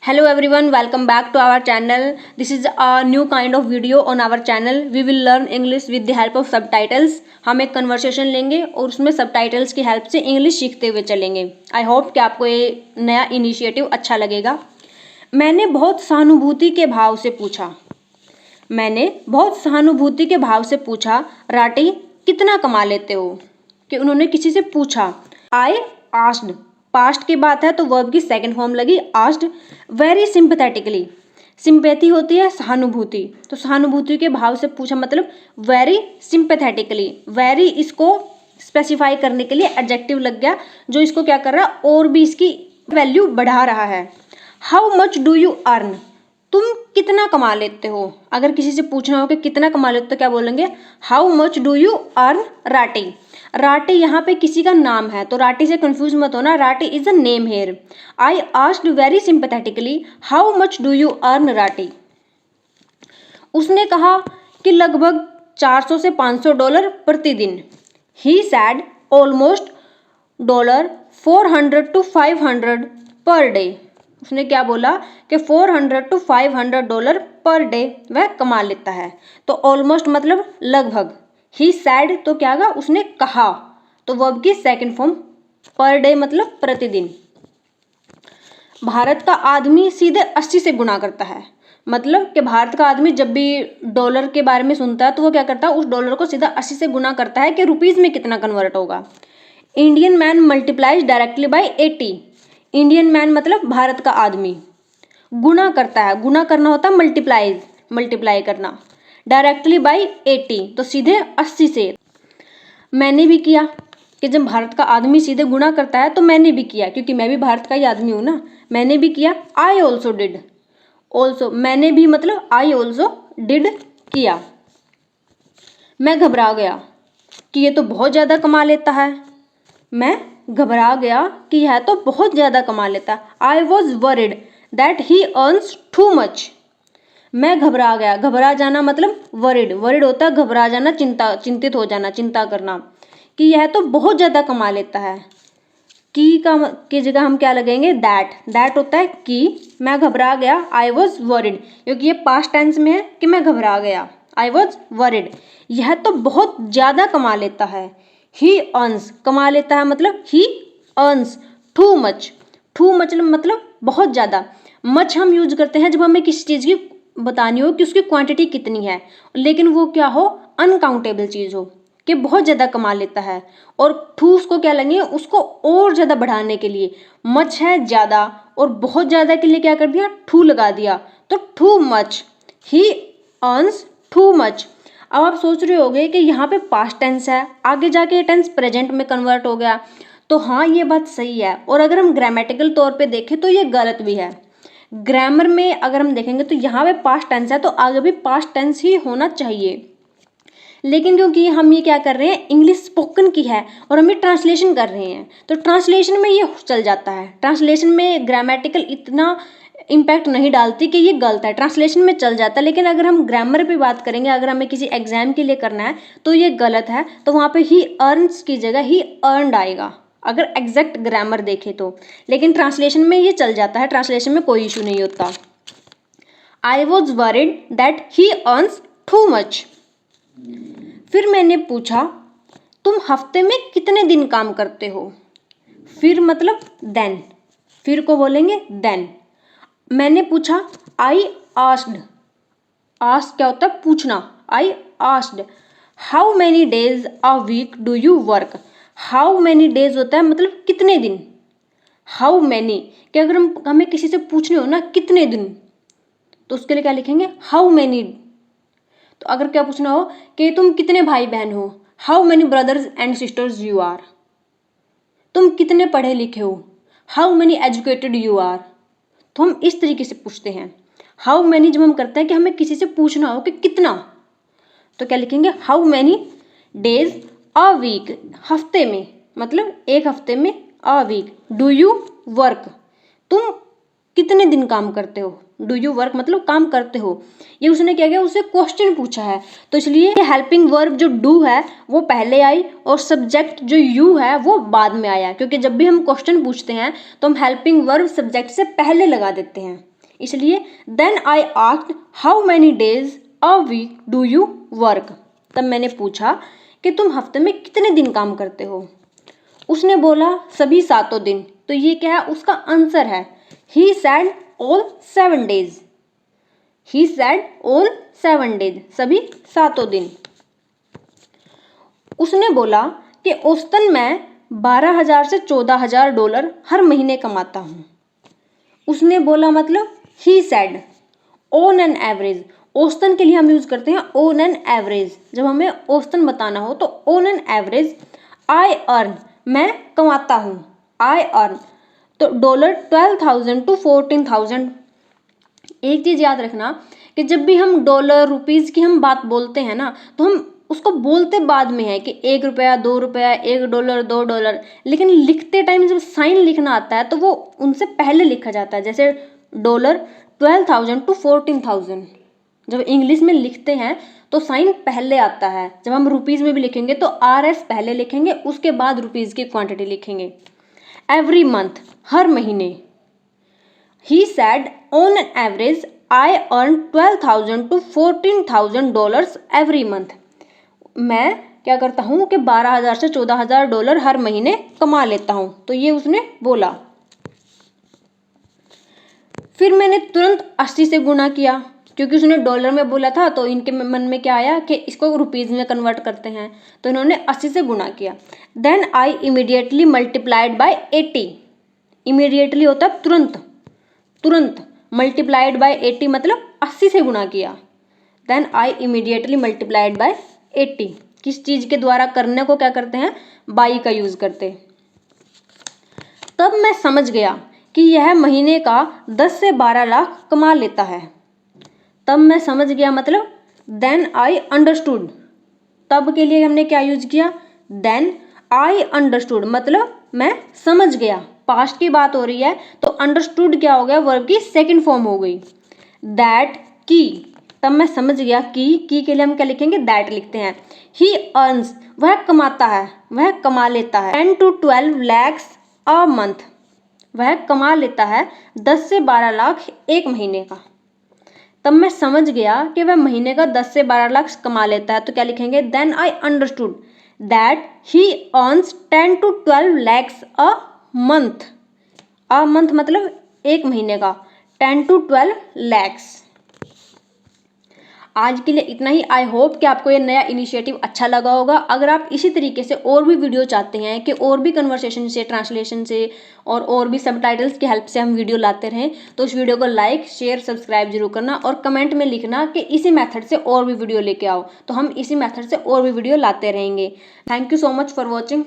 Hello everyone, welcome back to our channel. This is a new kind of video on our channel. We will learn English with the help of subtitles. हम एक conversation लेंगे और उसमें subtitles की help से English सीखते हुए चलेंगे. आई होप कि आपको ये नया इनिशिएटिव अच्छा लगेगा. मैंने बहुत सहानुभूति के भाव से पूछा, राटी कितना कमा लेते हो. कि उन्होंने किसी से पूछा. आई आस्क्ड, पास्ट की बात है तो वर्ब की सेकंड फॉर्म लगी आस्क्ड. वेरी सिंपैथेटिकली, सिंपैथी होती है सहानुभूति, तो सहानुभूति के भाव से पूछा मतलब वेरी सिंपैथेटिकली. वेरी इसको स्पेसिफाई करने के लिए एडजेक्टिव लग गया जो इसको क्या कर रहा है और भी इसकी वैल्यू बढ़ा रहा है. How much do you earn, तुम कितना कमा लेते हो. अगर किसी से पूछना हो कि कितना कमा लेते हो तो क्या बोलेंगे, how much do you earn राटी. राटी यहाँ पे किसी का नाम है तो राटी से कंफ्यूज मत होना, Rati is a name here. I asked very sympathetically how much do you earn Rati. उसने कहा कि लगभग 400 से $500 प्रतिदिन. ही sad almost $400 to $500 per day. उसने क्या बोला कि $400 to $500 पर डे वह कमा लेता है. तो ऑलमोस्ट मतलब लगभग. ही सैड तो क्या होगा, उसने कहा, तो वर्ब की सेकंड फॉर्म. पर डे मतलब प्रतिदिन. भारत का आदमी सीधे 80 से गुणा करता है. मतलब कि भारत का आदमी जब भी डॉलर के बारे में सुनता है तो वो क्या करता है, उस डॉलर को सीधा 80 से गुणा करता है कि रुपीज में कितना कन्वर्ट होगा. Indian man multiplies directly by 80. Indian man मतलब भारत का आदमी गुणा करता है. गुणा करना होता है मल्टीप्लाइज, मल्टीप्लाई करना. डायरेक्टली बाई 80 तो सीधे 80 से. मैंने भी किया कि जब भारत का आदमी सीधे गुणा करता है तो मैंने भी किया, क्योंकि मैं भी भारत का ही आदमी हूं ना. मैंने भी किया. I also did. ऑल्सो मैंने भी मतलब आई ऑल्सो डिड किया. मैं घबरा गया कि ये तो बहुत ज़्यादा कमा लेता है. मैं घबरा गया कि यह तो बहुत ज़्यादा कमा लेता है. I was worried that he earns too much. मैं घबरा गया. घबरा जाना मतलब वरिड. वरिड होता है घबरा जाना, चिंतित हो जाना, चिंता करना, कि यह तो बहुत ज़्यादा कमा लेता है. की जगह हम क्या लगेंगे, दैट. दैट होता है कि. मैं घबरा गया, आई वॉज वरिड, क्योंकि ये पास्ट टेंस में है कि मैं घबरा गया. I was worried. यह तो बहुत ज़्यादा कमा लेता है. ही अर्न्स, कमा लेता है मतलब ही earns too much. Too much मतलब बहुत ज़्यादा. मच हम यूज करते हैं जब हमें किसी चीज़ की बतानी हो कि उसकी क्वांटिटी कितनी है, लेकिन वो क्या हो, अनकाउंटेबल चीज़ हो, कि बहुत ज़्यादा कमा लेता है. और टू उसको क्या लगेंगे, उसको और ज़्यादा बढ़ाने के लिए. मच है ज़्यादा और बहुत ज़्यादा के लिए क्या कर दिया, टू लगा दिया, तो टू मच. ही अर्न्स टू मच. अब आप सोच रहे होगे कि यहाँ पे पास्ट टेंस है, आगे जाके टेंस प्रेजेंट में कन्वर्ट हो गया. तो हाँ, ये बात सही है. और अगर हम ग्रामेटिकल तौर पे देखें तो ये गलत भी है. ग्रामर में अगर हम देखेंगे तो यहाँ पे पास्ट टेंस है तो आगे भी पास्ट टेंस ही होना चाहिए. लेकिन क्योंकि हम ये क्या कर रहे हैं, इंग्लिश स्पोकन की है और हम ये ट्रांसलेशन कर रहे हैं, तो ट्रांसलेशन में ये चल जाता है. ट्रांसलेशन में ग्रामेटिकल इतना इम्पैक्ट नहीं डालती कि ये गलत है, ट्रांसलेशन में चल जाता है. लेकिन अगर हम ग्रामर पे बात करेंगे, अगर हमें किसी एग्जाम के लिए करना है तो ये गलत है. तो वहाँ पे ही अर्न्स की जगह ही अर्नड आएगा अगर एग्जैक्ट ग्रामर देखें तो. लेकिन ट्रांसलेशन में ये चल जाता है, ट्रांसलेशन में कोई इशू नहीं होता. I was worried that he earns too much. फिर मैंने पूछा, तुम हफ्ते में कितने दिन काम करते हो. फिर मतलब देन. फिर को बोलेंगे देन. मैंने पूछा, आई आस्क्ड. आस्क क्या होता है, पूछना. I asked how many days a week do you work. How many days होता है मतलब कितने दिन. हाउ मैनी कि अगर हमें किसी से पूछने हो ना कितने दिन, तो उसके लिए क्या लिखेंगे, हाउ मैनी. तो अगर क्या पूछना हो कि तुम कितने भाई बहन हो, how many brothers and sisters you are. तुम कितने पढ़े लिखे हो, how many educated you are. तो हम इस तरीके से पूछते हैं. हाउ मैनी जब हम करते हैं कि हमें किसी से पूछना हो कि कितना, तो क्या लिखेंगे, how many days a week. हफ्ते में मतलब एक हफ्ते में, a week. Do you work, तुम कितने दिन काम करते हो. डू यू वर्क मतलब काम करते हो. ये उसने क्या किया, उसे क्वेश्चन पूछा है, तो इसलिए हेल्पिंग वर्ब जो डू है वो पहले आई और सब्जेक्ट जो यू है वो बाद में आया. क्योंकि जब भी हम क्वेश्चन पूछते हैं तो हम हेल्पिंग वर्ब सब्जेक्ट से पहले लगा देते हैं. इसलिए then I asked how many days a week do you work. तब मैंने पूछा कि तुम हफ्ते में कितने दिन काम करते हो। उसने बोला सभी 7 दिन। तो ये क्या है, उसका आंसर है। ही सैड ऑल 7 डेज। ही सैड ऑल 7 डेज, सभी 7 दिन। उसने बोला कि औसतन मैं 12,000 से 14,000 डॉलर हर महीने कमाता हूँ। उसने बोला मतलब ही सैड ऑन एन एवरेज। औसतन के लिए हम यूज करते हैं ऑन एन एवरेज। जब हमें औसतन बताना हो तो on an average I earn, मैं कमाता हूँ, आई अर्न। तो $12,000 to 14,000। एक चीज याद रखना कि जब भी हम डॉलर रुपीज की हम बात बोलते हैं ना, तो हम उसको बोलते बाद में है कि ₹1, $2, $1, $2, लेकिन लिखते टाइम जब साइन लिखना आता है तो वो उनसे पहले लिखा जाता है। जैसे $12,000 to 14,000 जब इंग्लिश में लिखते हैं तो साइन पहले आता है। जब हम रुपीज में भी लिखेंगे तो RS पहले लिखेंगे, उसके बाद रुपीज की क्वांटिटी लिखेंगे। एवरी मंथ, हर महीने। He said on an average I earn $12,000 to 14,000 dollars every month. मैं क्या करता हूँ कि 12,000 से 14,000 डॉलर हर महीने कमा लेता हूँ। तो ये उसने बोला। फिर मैंने तुरंत 80 से गुणा किया, क्योंकि उसने डॉलर में बोला था। तो इनके मन में क्या आया कि इसको रुपीज में कन्वर्ट करते हैं, तो इन्होंने 80 से गुणा किया। Then I immediately multiplied by 80। Immediately होता है तुरंत, तुरंत। मल्टीप्लाइड बाय 80 मतलब 80 से गुणा किया। Then I immediately multiplied by 80। किस चीज के द्वारा करने को क्या करते हैं, बाई का यूज करते। तब मैं समझ गया कि यह महीने का 10 से 12 लाख कमा लेता है। तब मैं समझ गया मतलब देन आई अंडरस्टूड। तब के लिए हमने क्या यूज किया, देन आई अंडरस्टूड, मतलब मैं समझ गया। पास्ट की बात हो रही है तो अंडरस्टूड क्या हो गया, वर्ब की सेकंड फॉर्म हो गई। दैट की, तब मैं समझ गया की के लिए हम क्या लिखेंगे, दैट लिखते हैं। ही अर्न्स, वह कमाता है, वह कमा लेता है 10 to 12 lakhs अ मंथ। वह कमा लेता है 10 से 12 लाख एक महीने का। तब मैं समझ गया कि वह महीने का 10 से 12 लाख कमा लेता है। तो क्या लिखेंगे, then I understood that he earns 10 to 12 lakhs a month. A month मतलब एक महीने का, 10 to 12 lakhs। आज के लिए इतना ही। आई होप कि आपको ये नया इनिशिएटिव अच्छा लगा होगा। अगर आप इसी तरीके से और भी वीडियो चाहते हैं कि और भी कन्वर्सेशन से, ट्रांसलेशन से और भी सबटाइटल्स की हेल्प से हम वीडियो लाते रहें, तो इस वीडियो को लाइक, शेयर, सब्सक्राइब जरूर करना और कमेंट में लिखना कि इसी मेथड से और भी वीडियो लेके आओ। तो हम इसी मेथड से और भी वीडियो लाते रहेंगे। Thank you so much for watching.